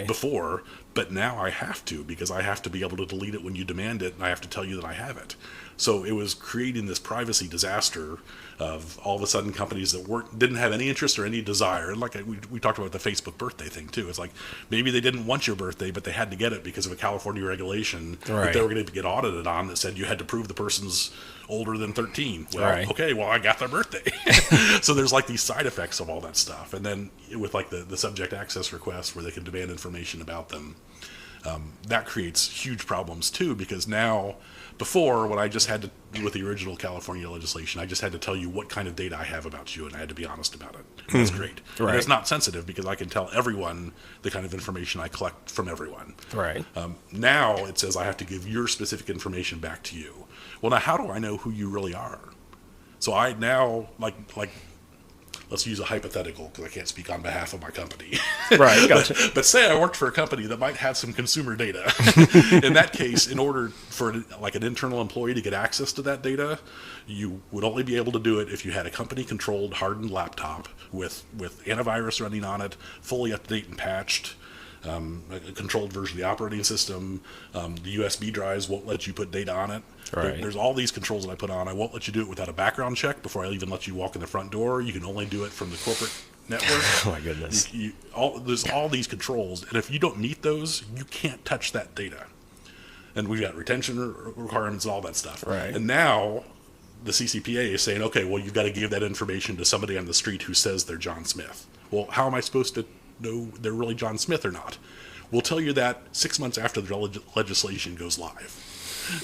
before, but now I have to, because I have to be able to delete it when you demand it, and I have to tell you that I have it. So it was creating this privacy disaster of all of a sudden companies that didn't have any interest or any desire. And like we talked about the Facebook birthday thing too. It's like maybe they didn't want your birthday, but they had to get it because of a California regulation that they were going to get audited on, that said you had to prove the person's older than 13. Well, okay, well, I got their birthday. So there's like these side effects of all that stuff. And then with like the subject access request where they can demand information about them, that creates huge problems too, because now, before, when I just had to, with the original California legislation, I just had to tell you what kind of data I have about you, and I had to be honest about it. That's great. And it's not sensitive, because I can tell everyone the kind of information I collect from everyone. Right. Now it says I have to give your specific information back to you. Well, now how do I know who you really are? So I now, like let's use a hypothetical, because I can't speak on behalf of my company. Right, gotcha. but say I worked for a company that might have some consumer data. In that case, in order for an internal employee to get access to that data, you would only be able to do it if you had a company-controlled hardened laptop with antivirus running on it, fully up-to-date and patched, a controlled version of the operating system. The USB drives won't let you put data on it. Right. There's all these controls that I put on. I won't let you do it without a background check before I even let you walk in the front door. You can only do it from the corporate network. Oh my goodness. There's all these controls, and if you don't meet those, you can't touch that data. And we've got retention requirements and all that stuff. Right. And now the CCPA is saying, okay, well, you've got to give that information to somebody on the street who says they're John Smith. Well, how am I supposed to know they're really John Smith or not? We'll tell you that 6 months after the legislation goes live.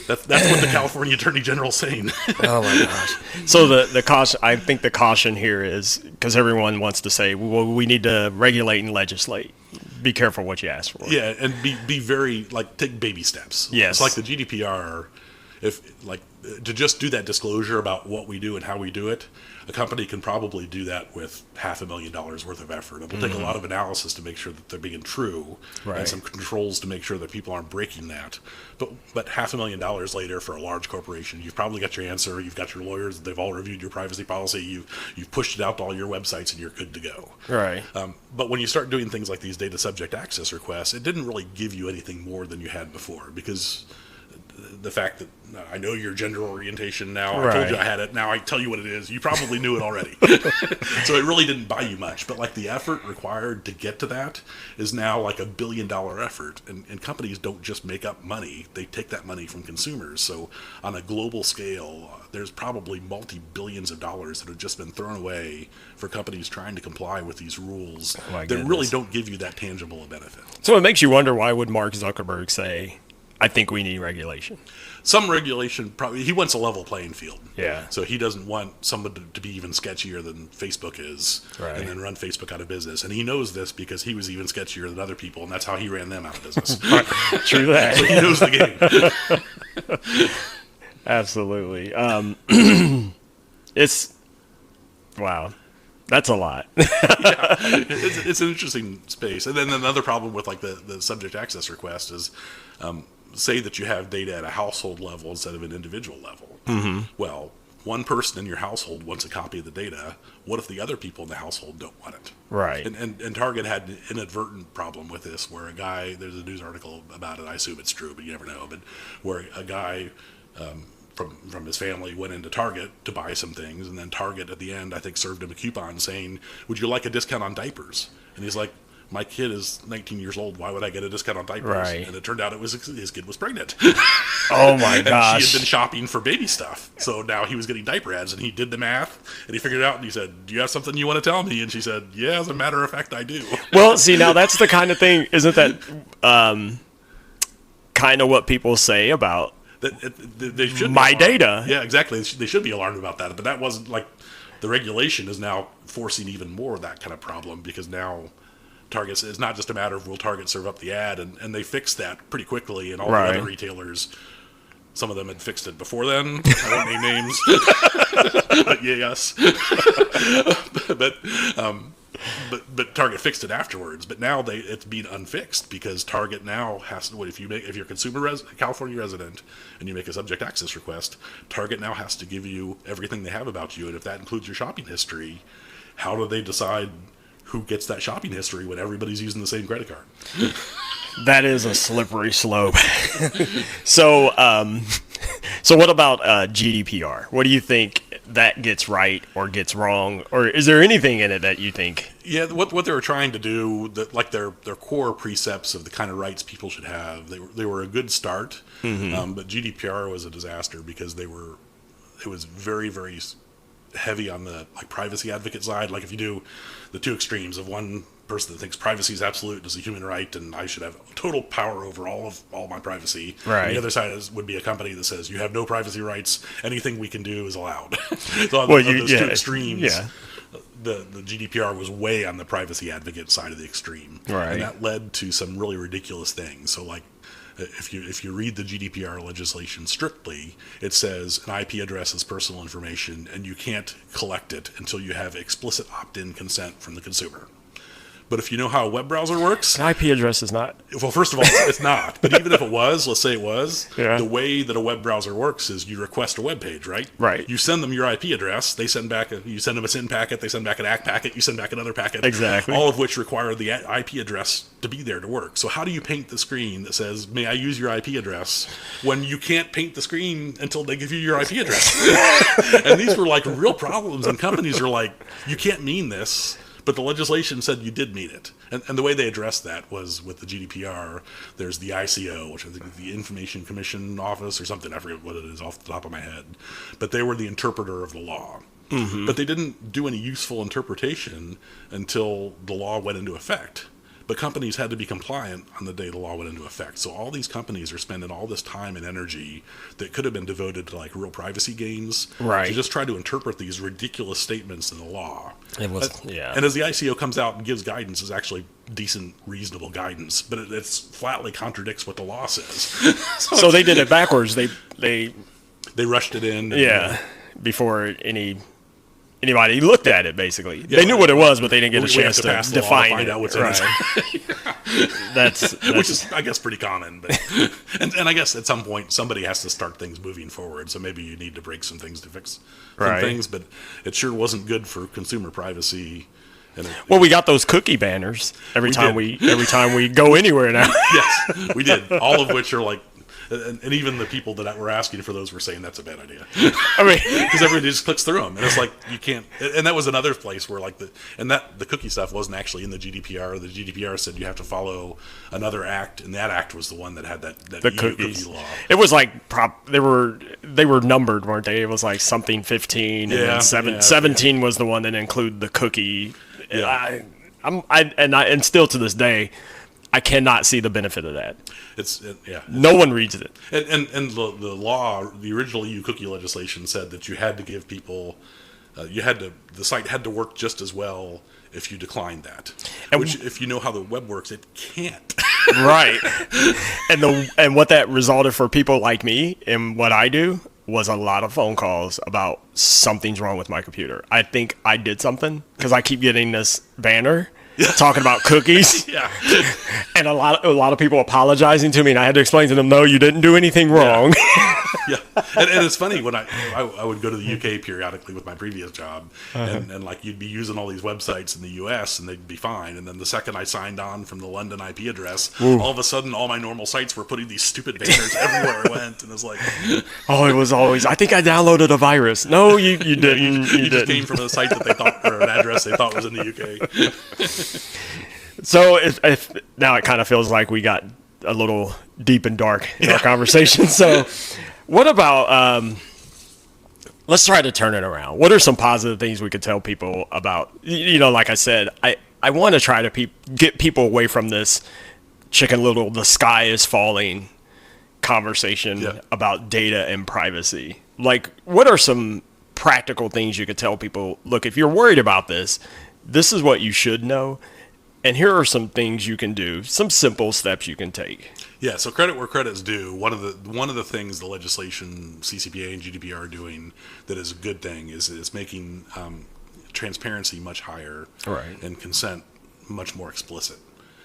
That's what the California Attorney General's saying. Oh my gosh! So the caution, I think the caution here is because everyone wants to say, well, we need to regulate and legislate. Be careful what you ask for. Yeah, and be very take baby steps. Yes, it's like the GDPR. If to just do that disclosure about what we do and how we do it, a company can probably do that with $500,000 worth of effort. It'll take a lot of analysis to make sure that they're being true, and some controls to make sure that people aren't breaking that. But $500,000 later for a large corporation, you've probably got your answer. You've got your lawyers. They've all reviewed your privacy policy. You've pushed it out to all your websites, and you're good to go. Right. But when you start doing things like these data subject access requests, it didn't really give you anything more than you had before, because the fact that I know your gender orientation now, I told you I had it, now I tell you what it is, you probably knew it already. So it really didn't buy you much, but the effort required to get to that is now $1 billion effort, and companies don't just make up money, they take that money from consumers. So on a global scale, there's probably multi-billions of dollars that have just been thrown away for companies trying to comply with these rules that really don't give you that tangible benefit. So it makes you wonder, why would Mark Zuckerberg say, I think we need regulation? Some regulation, probably. He wants a level playing field. Yeah. So he doesn't want someone to be even sketchier than Facebook is, and then run Facebook out of business. And he knows this because he was even sketchier than other people, and that's how he ran them out of business. True that. So he knows the game. Absolutely. It's wow. That's a lot. Yeah, it's an interesting space. And then another problem with the subject access request is, say that you have data at a household level instead of an individual level. Mm-hmm. Well, one person in your household wants a copy of the data. What if the other people in the household don't want it? Right. And Target had an inadvertent problem with this, where a guy, there's a news article about it, I assume it's true, but you never know, but where a guy from his family went into Target to buy some things, and then Target at the end, I think, served him a coupon saying, would you like a discount on diapers? And he's like, my kid is 19 years old. Why would I get a discount on diapers? Right. And it turned out it was his kid was pregnant. Oh my gosh. And she had been shopping for baby stuff. So now he was getting diaper ads, and he did the math, and he figured it out, and he said, do you have something you want to tell me? And she said, yeah, as a matter of fact, I do. Well, see, now that's the kind of thing, isn't that kind of what people say about they should my data? Yeah, exactly. They should be alarmed about that. But that wasn't the regulation is now forcing even more of that kind of problem, because now Target is not just a matter of will Target serve up the ad, and they fixed that pretty quickly, and all the other retailers, some of them had fixed it before then. I won't name names, but yes. But Target fixed it afterwards. But now it's being unfixed, because Target now has to. If you're a consumer California resident and you make a subject access request, Target now has to give you everything they have about you, and if that includes your shopping history, how do they decide who gets that shopping history when everybody's using the same credit card? That is a slippery slope. So what about GDPR? What do you think that gets right or gets wrong? Or is there anything in it that you think? Yeah, what they were trying to do, their core precepts of the kind of rights people should have, they were a good start. Mm-hmm. But GDPR was a disaster, because it was very, very heavy on the privacy advocate side. If you do the two extremes of one person that thinks privacy is absolute and is a human right, and I should have total power over all my privacy. Right. And the other side would be a company that says you have no privacy rights. Anything we can do is allowed. So on those two extremes, the GDPR was way on the privacy advocate side of the extreme, and that led to some really ridiculous things. So if you read the GDPR legislation strictly, it says an IP address is personal information, and you can't collect it until you have explicit opt-in consent from the consumer. But if you know how a web browser works... An IP address is not. Well, first of all, it's not. But even if it was, let's say it was, the way that a web browser works is you request a web page, right? Right. You send them your IP address. They send back you send them a SYN packet. They send back an ACK packet. You send back another packet. Exactly. All of which require the IP address to be there to work. So how do you paint the screen that says, may I use your IP address, when you can't paint the screen until they give you your IP address? And these were real problems, and companies are like, you can't mean this. But the legislation said you did mean it. And the way they addressed that was with the GDPR, there's the ICO, which I think is the Information Commission Office or something. I forget what it is off the top of my head. But they were the interpreter of the law. Mm-hmm. But they didn't do any useful interpretation until the law went into effect. But companies had to be compliant on the day the law went into effect. So all these companies are spending all this time and energy that could have been devoted to like real privacy games Right. to just try to interpret these ridiculous statements in the law. It was, yeah. And as the ICO comes out and gives guidance, it's actually decent, reasonable guidance, but it's flatly contradicts what the law says. So they did it backwards. They rushed it in. yeah, before anybody looked at it, basically. They knew what it was, but they didn't get a chance to pass the law define to find it. out what's Right. in it. That's Which is, I guess, pretty common. But and I guess at some point somebody has to start things moving forward. So maybe you need to break some things to fix some Right. things. But it sure wasn't good for consumer privacy. And well, we got those cookie banners every time we go anywhere now. yes, we did. All of which are like, and even the people that were asking for those were saying that's a bad idea. I mean, Because everybody just clicks through them, and it's like you can't. And that was another place where like the cookie stuff wasn't actually in the GDPR. The GDPR said you have to follow another act, and that act was the one that had that the EU cookies. cookie law. It was like they were numbered, weren't they? It was like something 15, and Yeah, then 17 was the one that included the cookie. Yeah. And still to this day, I cannot see the benefit of that. Yeah. No one reads it. And the law, the original EU cookie legislation said that you had to give people, the site had to work just as well if you declined that. Which, if you know how the web works, it can't. Right. And what that resulted for people like me and what I do was a lot of phone calls about something's wrong with my computer. I think I did something because I keep getting this banner talking about cookies. Yeah. And a lot of people apologizing to me, and I had to explain to them, no, you didn't do anything wrong. Yeah, and it's funny when I would go to the UK periodically with my previous job, and like you'd be using all these websites in the US and they'd be fine, and then the second I signed on from the London IP address, all of a sudden all my normal sites were putting these stupid banners everywhere I went, and it was like, Oh, it was always, I think I downloaded a virus. No, you didn't. you just came from a site that they thought, or an address they thought was in the UK. So if now it kind of feels like we got a little deep and dark in our conversation. So what about, let's try to turn it around. What are some positive things we could tell people about, like I said, I want to try to get people away from this Chicken Little, the sky is falling conversation about data and privacy. Like, what are some practical things you could tell people? Look, if you're worried about this is what you should know. And here are some things you can do, some simple steps you can take. Yeah, so credit where credit's due. One of the things the legislation, CCPA and GDPR are doing that is a good thing is it's making transparency much higher, Right. and consent much more explicit.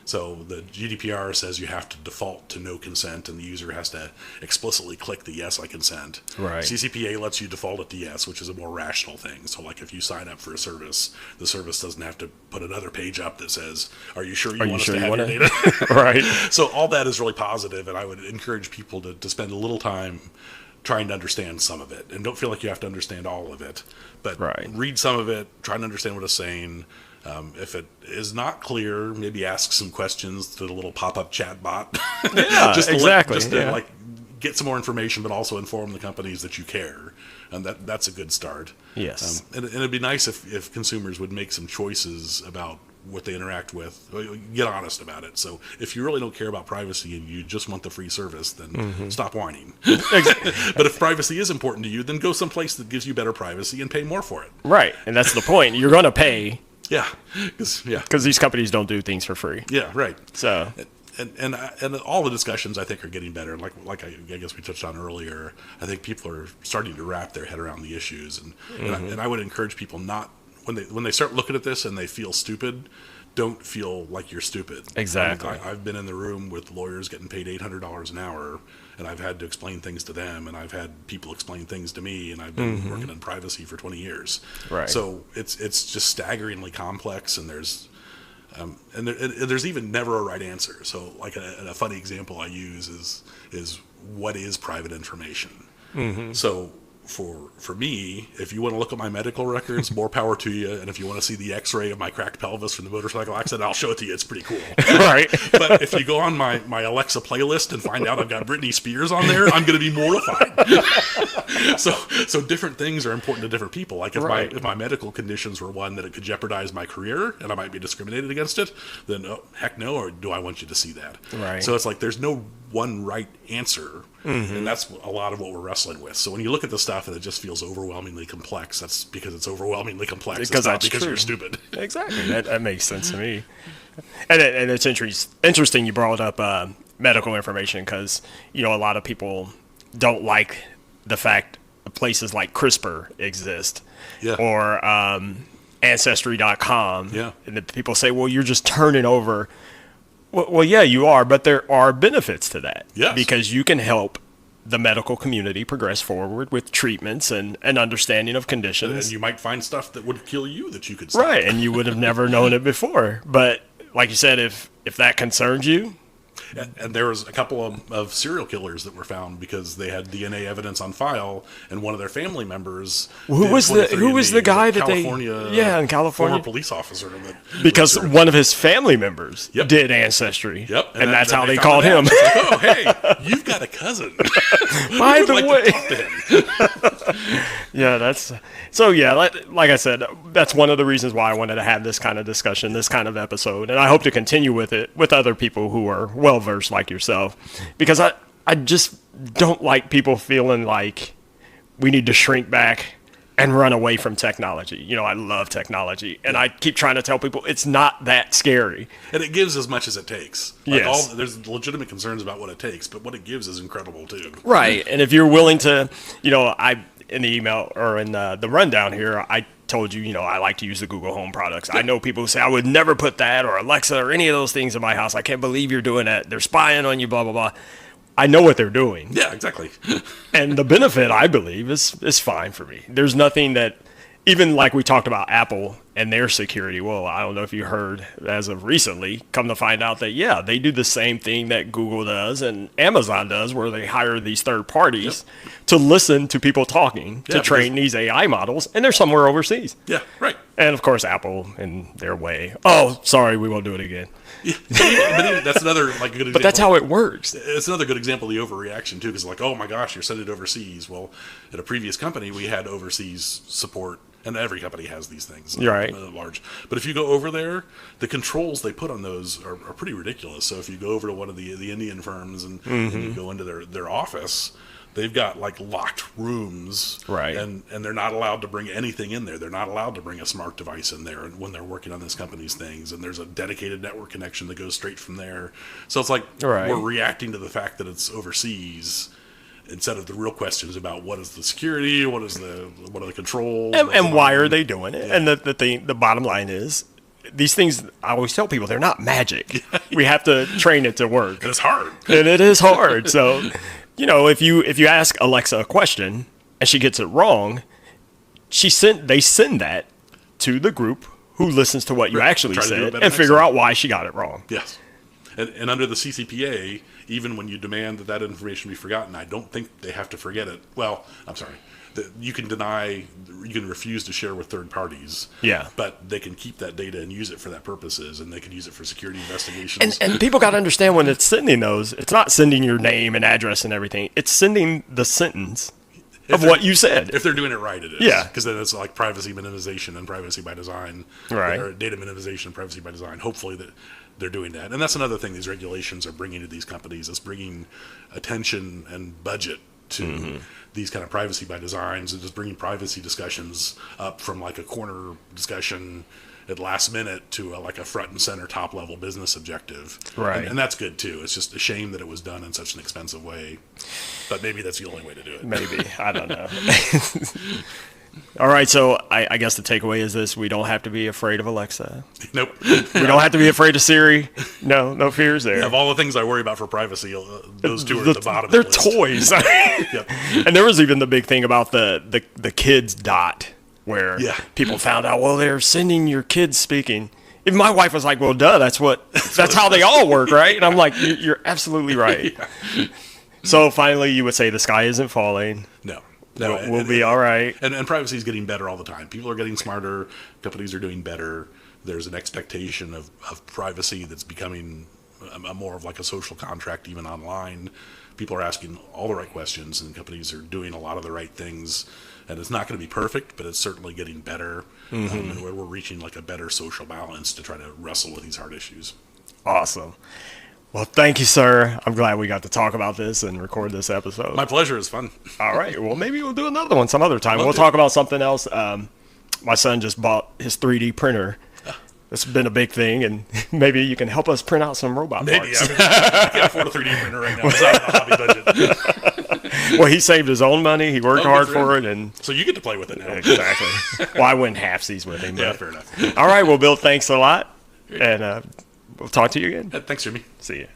So the GDPR says you have to default to no consent, and the user has to explicitly click the yes, I consent. Right. CCPA lets you default it to yes, which is a more rational thing. So like if you sign up for a service, the service doesn't have to put another page up that says, are you sure you want us to have your data? Right. So all that is really positive, and I would encourage people to spend a little time trying to understand some of it. And don't feel like you have to understand all of it, but read some of it, try to understand what it's saying. If it is not clear, maybe ask some questions to the little pop-up chat bot. Yeah, just to like get some more information, but also inform the companies that you care, and that's a good start. Yes. And it'd be nice if consumers would make some choices about what they interact with. Get honest about it. So if you really don't care about privacy and you just want the free service, then stop whining. But if privacy is important to you, then go someplace that gives you better privacy and pay more for it. Right. And that's the point. You're going to pay. Yeah. Because these companies don't do things for free. Yeah, right. So, and all the discussions I think are getting better. Like I guess we touched on earlier, I think people are starting to wrap their head around the issues, and I would encourage people not when they start looking at this and they feel stupid, don't feel like you're stupid. Exactly. I've been in the room with lawyers getting paid $800 an hour, and I've had to explain things to them, and I've had people explain things to me, and I've been working in privacy for 20 years. Right. So it's just staggeringly complex, and there's there's even never a right answer. So like a funny example I use is what is private information? So for me, if you want to look at my medical records, more power to you. And if you want to see the X-ray of my cracked pelvis from the motorcycle accident, I'll show it to you. It's pretty cool. Right. But if you go on my Alexa playlist and find out I've got Britney Spears on there, I'm going to be mortified. So different things are important to different people. Like if my medical conditions were one that it could jeopardize my career and I might be discriminated against it, then heck no, or do I want you to see that? Right. So it's like there's no one right answer. And that's a lot of what we're wrestling with. So when you look at the stuff and it just feels overwhelmingly complex, that's because it's overwhelmingly complex. Because it's not that's because true. you're stupid. Exactly. That makes sense to me. And it's interesting you brought up medical information because, a lot of people don't like the fact places like CRISPR exist. Yeah. Or Ancestry.com. Yeah. And the people say, well, you're just turning over. Well, yeah, you are, but there are benefits to that. Yes. Because you can help the medical community progress forward with treatments and an understanding of conditions. And you might find stuff that would kill you that you could stop. Right, and you would have never known it before. But like you said, if that concerns you, And there was a couple of serial killers that were found because they had DNA evidence on file, and one of their family members. Who was the guy that California, in California, former police officer. Because one of his family members Yep. did Ancestry. Yep, and that's how they found called it him. out. It's like, oh, hey, you've got a cousin. By the I'd like to talk to him. Yeah, that's so. Yeah, like I said, that's one of the reasons why I wanted to have this kind of discussion, this kind of episode, and I hope to continue with it with other people who are well versed like yourself, because I just don't like people feeling like we need to shrink back and run away from technology. I love technology, and I keep trying to tell people it's not that scary. And it gives as much as it takes. Like Yes. there's legitimate concerns about what it takes, but what it gives is incredible too. Right. And if you're willing to, in the email or in the rundown here, I told you, I like to use the Google Home products. I know people who say, I would never put that or Alexa or any of those things in my house. I can't believe you're doing that. They're spying on you, blah, blah, blah. I know what they're doing. Yeah, exactly. And the benefit, I believe, is fine for me. There's nothing that, even like we talked about Apple and their security. Well, I don't know if you heard as of recently, come to find out that, yeah, they do the same thing that Google does and Amazon does, where they hire these third parties to listen to people talking to train these AI models, and they're somewhere overseas. Yeah, right. And of course, Apple in their way. Oh, sorry, we won't do it again. Yeah, but even, that's another good example. But that's how it works. It's another good example of the overreaction too, because oh my gosh, you're sending it overseas. Well, at a previous company, we had overseas support, and every company has these things. Right. Large. But if you go over there, the controls they put on those are pretty ridiculous. So if you go over to one of the Indian firms and you go into their office, they've got like locked rooms, right? And they're not allowed to bring anything in there. They're not allowed to bring a smart device in there when they're working on this company's things. And there's a dedicated network connection that goes straight from there. So it's like we're reacting to the fact that it's overseas instead of the real questions about what is the security, what are the controls, and why are they doing it? Yeah. And the bottom line is, these things, I always tell people, they're not magic. We have to train it to work. And it's hard. And it is hard. So, if you ask Alexa a question and she gets it wrong, they send that to the group who listens to what you actually said and figure out why she got it wrong. Yes. And under the CCPA, even when you demand that information be forgotten, I don't think they have to forget it. Well, I'm sorry. You can refuse to share with third parties. Yeah. But they can keep that data and use it for that purposes, and they can use it for security investigations. And people got to understand when it's sending those, it's not sending your name and address and everything. It's sending the sentence of what you said. If they're doing it right, it is. Yeah. Because then it's like privacy minimization and privacy by design. Right. Or data minimization and privacy by design. Hopefully that they're doing that. And that's another thing these regulations are bringing to these companies, is bringing attention and budget to these kind of privacy by designs, and just bringing privacy discussions up from like a corner discussion at last minute to like a front and center top level business objective. Right. And that's good too. It's just a shame that it was done in such an expensive way, but maybe that's the only way to do it. Maybe. I don't know. All right, so I guess the takeaway is this: we don't have to be afraid of Alexa. Nope. We don't have to be afraid of Siri. No fears there. Of all the things I worry about for privacy, those two are at the bottom. They're of the list. toys. Yep. And there was even the big thing about the kids dot, where people found out, well, they're sending your kids speaking. Even my wife was like, well, duh, that's how they all work, right? And I'm like, you're absolutely right. Yeah. So finally, you would say the sky isn't falling. No. No, we'll be all right. And privacy is getting better all the time. People are getting smarter. Companies are doing better. There's an expectation of privacy that's becoming more of like a social contract, even online. People are asking all the right questions, and companies are doing a lot of the right things. And it's not going to be perfect, but it's certainly getting better. And we're reaching like a better social balance to try to wrestle with these hard issues. Awesome. Well, thank you, sir. I'm glad we got to talk about this and record this episode. My pleasure. It's fun. All right. Well, maybe we'll do another one some other time. Love We'll to. talk about something else. My son just bought his 3D printer. It's been a big thing, and maybe you can help us print out some robot Maybe. parts. I can't afford a 3D printer right now. It's out of the hobby budget. Well, he saved his own money. He worked Oh, hard good for him. it, and So you get to play with it now. exactly. Well, I went halfsies with him. Yeah, But. fair enough. All right. Well, Bill, thanks a lot, and we'll talk to you again. Thanks, Jimmy. See you.